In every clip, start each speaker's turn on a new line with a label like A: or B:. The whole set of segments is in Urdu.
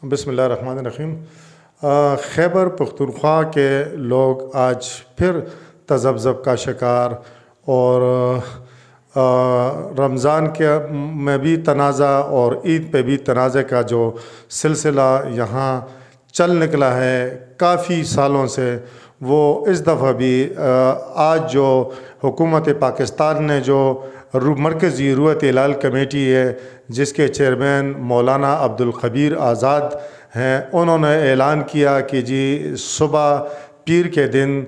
A: بسم اللہ الرحمن الرحیم۔ خیبر پختونخوا کے لوگ آج پھر تذبذب کا شکار اور رمضان کے میں بھی تنازع اور عید پہ بھی تنازع کا جو سلسلہ یہاں چل نکلا ہے کافی سالوں سے، وہ اس دفعہ بھی آج جو حکومت پاکستان نے جو مرکزی رویت ہلال کمیٹی ہے جس کے چیئرمین مولانا عبدالخبیر آزاد ہیں، انہوں نے اعلان کیا کہ جی صبح پیر کے دن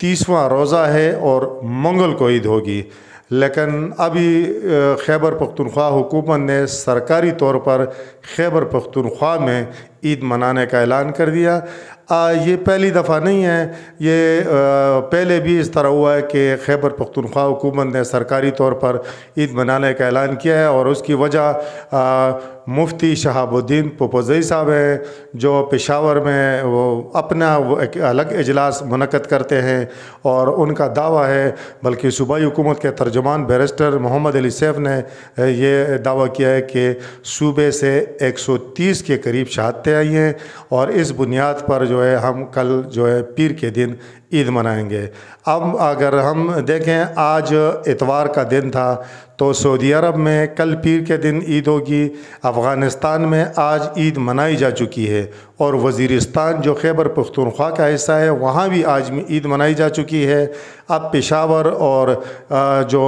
A: 30واں روزہ ہے اور منگل کو عید ہوگی، لیکن ابھی خیبر پختونخوا حکومت نے سرکاری طور پر خیبر پختونخوا میں عید منانے کا اعلان کر دیا۔ یہ پہلی دفعہ نہیں ہے، یہ پہلے بھی اس طرح ہوا ہے کہ خیبر پختونخوا حکومت نے سرکاری طور پر عید منانے کا اعلان کیا ہے، اور اس کی وجہ مفتی شہاب الدین پوپوزئی صاحب ہیں جو پشاور میں وہ اپنا ایک الگ اجلاس منعقد کرتے ہیں، اور ان کا دعویٰ ہے، بلکہ صوبائی حکومت کے ترجمان بیرسٹر محمد علی سیف نے یہ دعویٰ کیا ہے کہ صوبے سے 130 کے قریب شہادتیں آئی ہیں، اور اس بنیاد پر جو ہے ہم کل جو ہے پیر کے دن عید منائیں گے۔ اب اگر ہم دیکھیں آج اتوار کا دن تھا تو سعودی عرب میں کل پیر کے دن عید ہوگی، افغانستان میں آج عید منائی جا چکی ہے، اور وزیرستان جو خیبر پختونخوا کا حصہ ہے وہاں بھی آج عید منائی جا چکی ہے۔ اب پشاور اور جو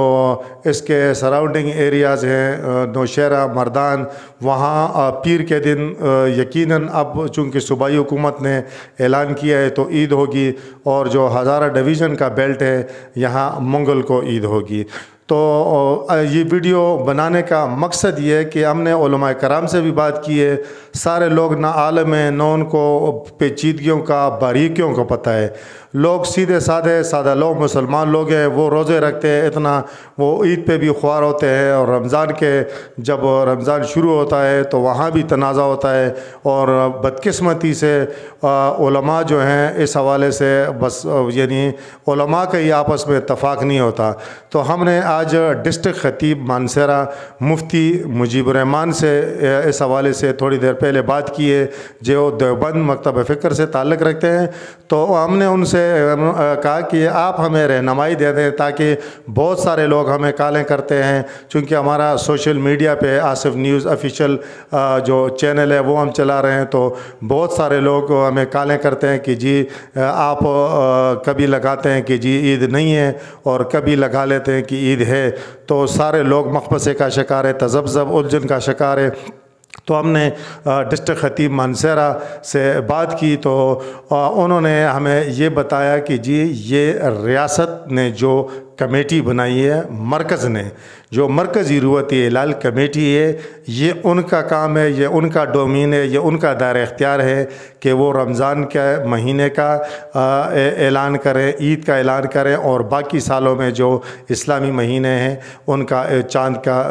A: اس کے سراؤنڈنگ ایریاز ہیں نوشہرہ، مردان، وہاں پیر کے دن یقیناً اب چونکہ صوبائی حکومت نے اعلان کیا ہے تو عید ہوگی، اور جو ہزارہ ڈویژن کا بیلٹ ہے یہاں منگل کو عید ہوگی۔ تو یہ ویڈیو بنانے کا مقصد یہ ہے کہ ہم نے علماء کرام سے بھی بات کی ہے، سارے لوگ نہ عالم ہیں نہ ان کو پیچیدگیوں کا باریکیوں کو پتہ ہے، لوگ سیدھے سادہ لوگ مسلمان لوگ ہیں، وہ روزے رکھتے ہیں، اتنا وہ عید پہ بھی خوار ہوتے ہیں، اور رمضان کے جب رمضان شروع ہوتا ہے تو وہاں بھی تنازع ہوتا ہے، اور بدقسمتی سے علماء جو ہیں اس حوالے سے بس یعنی علماء کا ہی آپس میں اتفاق نہیں ہوتا۔ تو ہم نے آج ڈسٹرکٹ خطیب مانسہرہ مفتی مجیب الرحمان سے اس حوالے سے تھوڑی دیر پہلے بات کی ہے، جو دیوبند مکتب فکر سے تعلق رکھتے ہیں، تو ہم نے ان سے کہا کہ آپ ہمیں رہنمائی دے دیں تاکہ بہت سارے لوگ ہمیں کالیں کرتے ہیں، چونکہ ہمارا سوشل میڈیا پہ آصف نیوز آفیشیل جو چینل ہے وہ ہم چلا رہے ہیں، تو بہت سارے لوگ ہمیں کالیں کرتے ہیں کہ جی آپ کبھی لگاتے ہیں کہ جی عید نہیں ہے اور کبھی لگا لیتے ہیں کہ عید ہے، تو سارے لوگ مخبصے کا شکار ہے، تذبذب الجھن کا شکار ہے۔ تو ہم نے ڈسٹرکٹ خطیب مانسہرہ سے بات کی تو انہوں نے ہمیں یہ بتایا کہ جی یہ ریاست نے جو کمیٹی بنائی ہے، مرکز نے جو مرکزی رویت ہلال کمیٹی ہے، یہ ان کا کام ہے، یہ ان کا ڈومین ہے، یہ ان کا دائرہ اختیار ہے کہ وہ رمضان کے مہینے کا اعلان کریں، عید کا اعلان کریں، اور باقی سالوں میں جو اسلامی مہینے ہیں ان کا چاند کا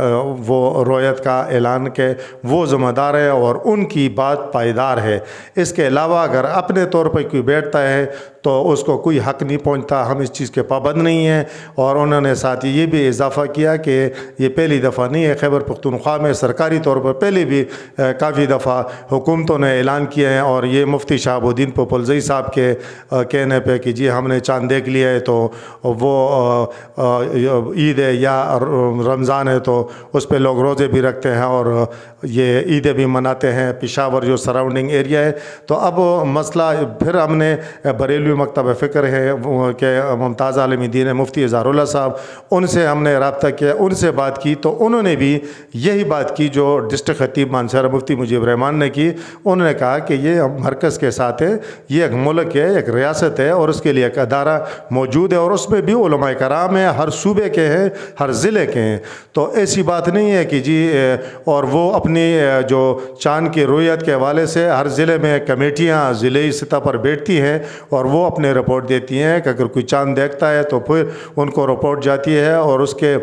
A: وہ رویت کا اعلان کے وہ ذمہ دار ہے، اور ان کی بات پائیدار ہے۔ اس کے علاوہ اگر اپنے طور پر کوئی بیٹھتا ہے تو اس کو کوئی حق نہیں پہنچتا، ہم اس چیز کے پابند نہیں ہیں۔ اور انہوں نے ساتھ یہ بھی اضافہ کیا کہ یہ پہلی دفعہ نہیں ہے، خیبر پختونخوا میں سرکاری طور پر پہلے بھی کافی دفعہ حکومتوں نے اعلان کیے ہیں، اور یہ مفتی شہاب الدین پوپوزئی صاحب کے کہنے پہ کہ جی ہم نے چاند دیکھ لیا ہے تو وہ عید ہے یا رمضان ہے تو اس پہ لوگ روزے بھی رکھتے ہیں اور یہ عیدیں بھی مناتے ہیں، پشاور جو سراؤنڈنگ ایریا ہے۔ تو اب مسئلہ پھر ہم نے بریلوی مکتب فکر ہے کہ ممتاز عالم دین مفتی اظہار اللہ صاحب، ان سے ہم نے رابطہ کیا، ان سے بات کی، تو انہوں نے بھی یہی بات کی جو ڈسٹرکٹ خطیب مانسہرہ مفتی مجیب الرحمان نے کی۔ انہوں نے کہا کہ یہ مرکز کے ساتھ ہے، یہ ایک ملک ہے، ایک ریاست ہے، اور اس کے لیے ایک ادارہ موجود ہے، اور اس میں بھی علماء کرام ہیں، ہر صوبے کے ہیں، ہر ضلع کے ہیں۔ تو ایسی بات نہیں ہے کہ جی اور وہ اپنی جو چاند کی رویت کے حوالے سے ہر ضلع میں کمیٹیاں ضلعی سطح پر بیٹھتی ہیں اور وہ اپنے رپورٹ دیتی ہیں کہ اگر کوئی چاند دیکھتا ہے تو پھر ان کو رپورٹ جاتی ہے، اور اس کے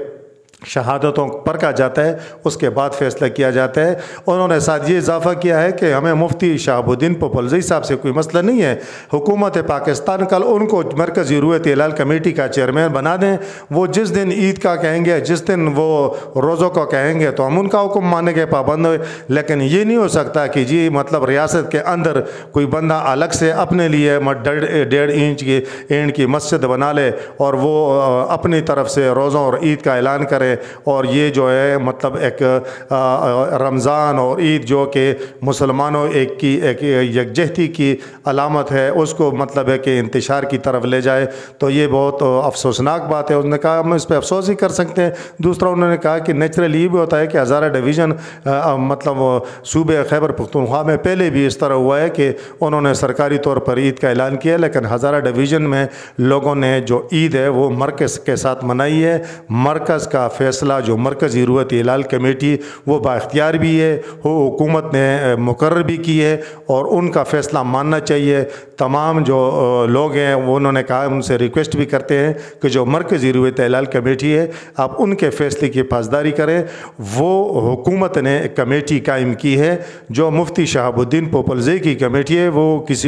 A: شہادتوں پرکھا جاتا ہے، اس کے بعد فیصلہ کیا جاتا ہے۔ انہوں نے ساتھ یہ اضافہ کیا ہے کہ ہمیں مفتی شہاب الدین پوپلزئی صاحب سے کوئی مسئلہ نہیں ہے، حکومت پاکستان کل ان کو مرکزی رویت ہلال کمیٹی کا چیئرمین بنا دیں، وہ جس دن عید کا کہیں گے، جس دن وہ روزوں کو کہیں گے تو ہم ان کا حکم ماننے کے پابند ہوئے۔ لیکن یہ نہیں ہو سکتا کہ جی مطلب ریاست کے اندر کوئی بندہ الگ سے اپنے لیے 1.5 اینٹ کی مسجد بنا لے اور وہ اپنی طرف سے روزوں اور عید کا اعلان کرے، اور یہ جو ہے مطلب ایک رمضان اور عید جو کہ مسلمانوں ایک یکجہتی کی علامت ہے، اس کو مطلب ہے کہ انتشار کی طرف لے جائے، تو یہ بہت افسوسناک بات ہے۔ انہوں نے کہا ہم اس پہ افسوس ہی کر سکتے ہیں۔ دوسرا انہوں نے کہا کہ نیچرلی یہ بھی ہوتا ہے کہ ہزارہ ڈویژن مطلب صوبے خیبر پختونخوا میں پہلے بھی اس طرح ہوا ہے کہ انہوں نے سرکاری طور پر عید کا اعلان کیا، لیکن ہزارہ ڈویژن میں لوگوں نے جو عید ہے وہ مرکز کے ساتھ منائی ہے۔ مرکز کا فیصلہ جو مرکزی رویت ہلال کمیٹی وہ بااختیار بھی ہے، وہ حکومت نے مقرر بھی کی ہے اور ان کا فیصلہ ماننا چاہیے۔ تمام جو لوگ ہیں وہ انہوں نے کہا، ان سے ریکویسٹ بھی کرتے ہیں کہ جو مرکزی رویت ہلال کمیٹی ہے آپ ان کے فیصلے کی پاسداری کریں۔ وہ حکومت نے ایک کمیٹی قائم کی ہے جو مفتی شہاب الدین پوپلزئی کی کمیٹی ہے، وہ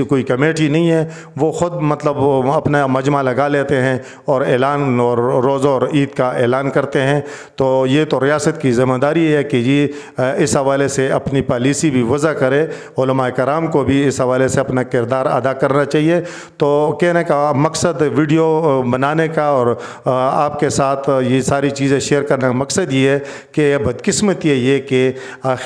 A: کوئی کمیٹی نہیں ہے، وہ خود مطلب اپنا مجمع لگا لیتے ہیں اور اعلان اور روزہ اور عید کا اعلان کرتے ہیں۔ تو یہ تو ریاست کی ذمہ داری ہے کہ جی اس حوالے سے اپنی پالیسی بھی وضع کرے، علماء کرام کو بھی اس حوالے سے اپنا کردار ادا کرنا چاہیے۔ تو کہنے کا مقصد ویڈیو بنانے کا اور آپ کے ساتھ یہ ساری چیزیں شیئر کرنے کا مقصد یہ ہے کہ بدقسمتی ہے یہ کہ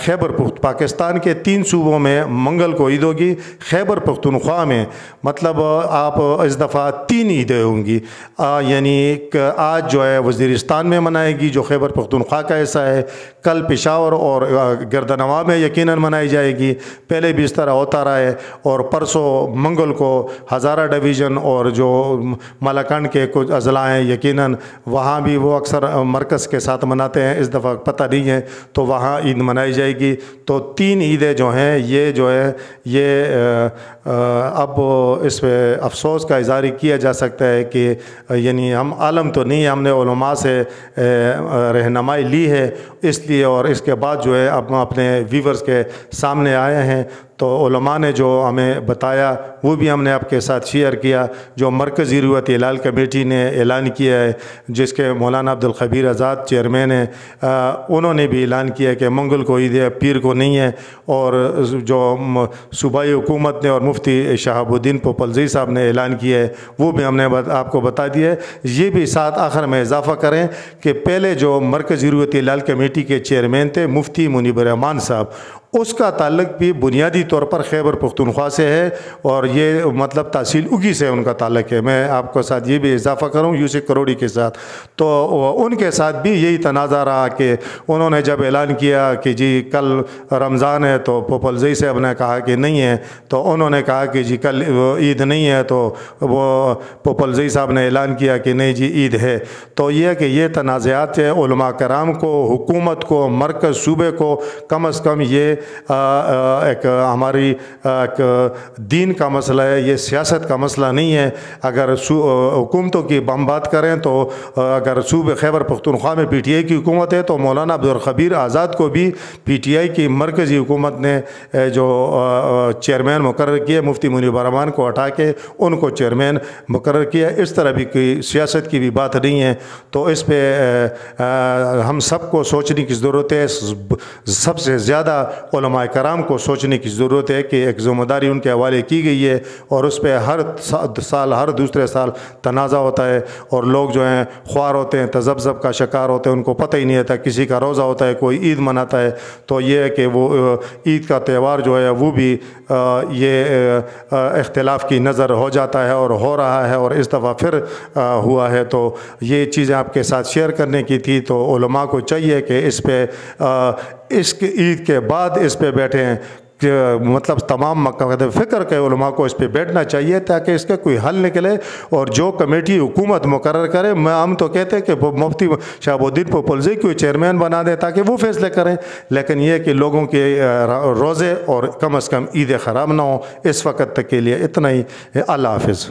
A: خیبر پاکستان کے 3 صوبوں میں منگل کو عید ہوگی، خیبر پختونخوا میں مطلب آپ اس دفعہ 3 عیدیں ہوں گی، یعنی آج جو ہے وزیرستان میں منائے گی جو خیبر پختونخوا کا حصہ ہے، کل پشاور اور گردنوا میں یقیناً منائی جائے گی، پہلے بھی اس طرح ہوتا رہا ہے، اور پرسوں منگل کو ہزارہ ڈویژن اور جو مالاکنڈ کے کچھ اضلاع ہیں یقیناً وہاں بھی وہ اکثر مرکز کے ساتھ مناتے ہیں، اس دفعہ پتہ نہیں ہے، تو وہاں عید منائی جائے گی۔ تو 3 عیدیں جو ہیں یہ جو ہے یہ اب اس پہ افسوس کا اظہار کیا جا سکتا ہے کہ یعنی ہم عالم تو نہیں، ہم نے علماء سے رہنمائی لی ہے اس لیے، اور اس کے بعد جو ہے اب اپنے ویورز کے سامنے آئے ہیں، تو علماء نے جو ہمیں بتایا وہ بھی ہم نے آپ کے ساتھ شیئر کیا۔ جو مرکزی رویت ہلال کمیٹی نے اعلان کیا ہے جس کے مولانا عبدالخبیر آزاد چیئرمین ہیں، انہوں نے بھی اعلان کیا کہ منگل کو عید ہے، پیر کو نہیں ہے، اور جو صوبائی حکومت نے اور مفتی شہاب الدین پوپلزئی صاحب نے اعلان کیا ہے وہ بھی ہم نے آپ کو بتا دیا ہے۔ یہ بھی ساتھ آخر میں اضافہ کریں کہ پہلے جو مرکزی رویت ہلال کمیٹی کے چیئرمین تھے مفتی منیب الرحمان صاحب، اس کا تعلق بھی بنیادی طور پر خیبر پختونخوا سے ہے، اور یہ مطلب تحصیل اگی سے ان کا تعلق ہے۔ میں آپ کو ساتھ یہ بھی اضافہ کروں یوسف کروڑی کے ساتھ، تو ان کے ساتھ بھی یہی تنازع رہا کہ انہوں نے جب اعلان کیا کہ جی کل رمضان ہے تو پوپلزئی صاحب نے کہا کہ نہیں ہے، تو انہوں نے کہا کہ جی کل عید نہیں ہے، تو وہ پوپلزئی صاحب نے اعلان کیا کہ نہیں جی عید ہے۔ تو یہ کہ یہ تنازعات ہے، علماء کرام کو، حکومت کو، مرکز صوبے کو کم از کم یہ ایک ہماری ایک دین کا مسئلہ ہے، یہ سیاست کا مسئلہ نہیں ہے۔ اگر حکومتوں کی ہم بات کریں تو اگر صوبے خیبر پختونخوا میں پی ٹی آئی کی حکومت ہے تو مولانا عبدالخبیر آزاد کو بھی پی ٹی آئی کی مرکزی حکومت نے جو چیئرمین مقرر کیا، مفتی منیب الرحمان کو ہٹا کے ان کو چیئرمین مقرر کیا۔ اس طرح بھی کوئی سیاست کی بھی بات نہیں ہے، تو اس پہ ہم سب کو سوچنے کی ضرورت ہے، سب سے زیادہ علماء کرام کو سوچنے کی ضرورت ہے کہ ایک ذمہ داری ان کے حوالے کی گئی ہے، اور اس پہ ہر سال ہر دوسرے سال تنازع ہوتا ہے، اور لوگ جو ہیں خوار ہوتے ہیں، تذبذب کا شکار ہوتے ہیں، ان کو پتہ ہی نہیں ہوتا، کسی کا روزہ ہوتا ہے، کوئی عید مناتا ہے، تو یہ ہے کہ وہ عید کا تہوار جو ہے وہ بھی یہ اختلاف کی نظر ہو جاتا ہے اور ہو رہا ہے، اور اس دفعہ پھر ہوا ہے۔ تو یہ چیزیں آپ کے ساتھ شیئر کرنے کی تھی، تو علماء کو چاہیے کہ اس پہ اس عید کے بعد اس پہ بیٹھیں، کہ مطلب تمام مقاصد فکر کے علماء کو اس پہ بیٹھنا چاہیے تاکہ اس کا کوئی حل نکلے، اور جو کمیٹی حکومت مقرر کرے، ہم تو کہتے ہیں کہ مفتی شہاب الدین پوپلزئی کو چیئرمین بنا دیں تاکہ وہ فیصلے کریں، لیکن یہ کہ لوگوں کے روزے اور کم از کم عیدیں خراب نہ ہوں۔ اس وقت تک کے لیے اتنا ہی، اللہ حافظ۔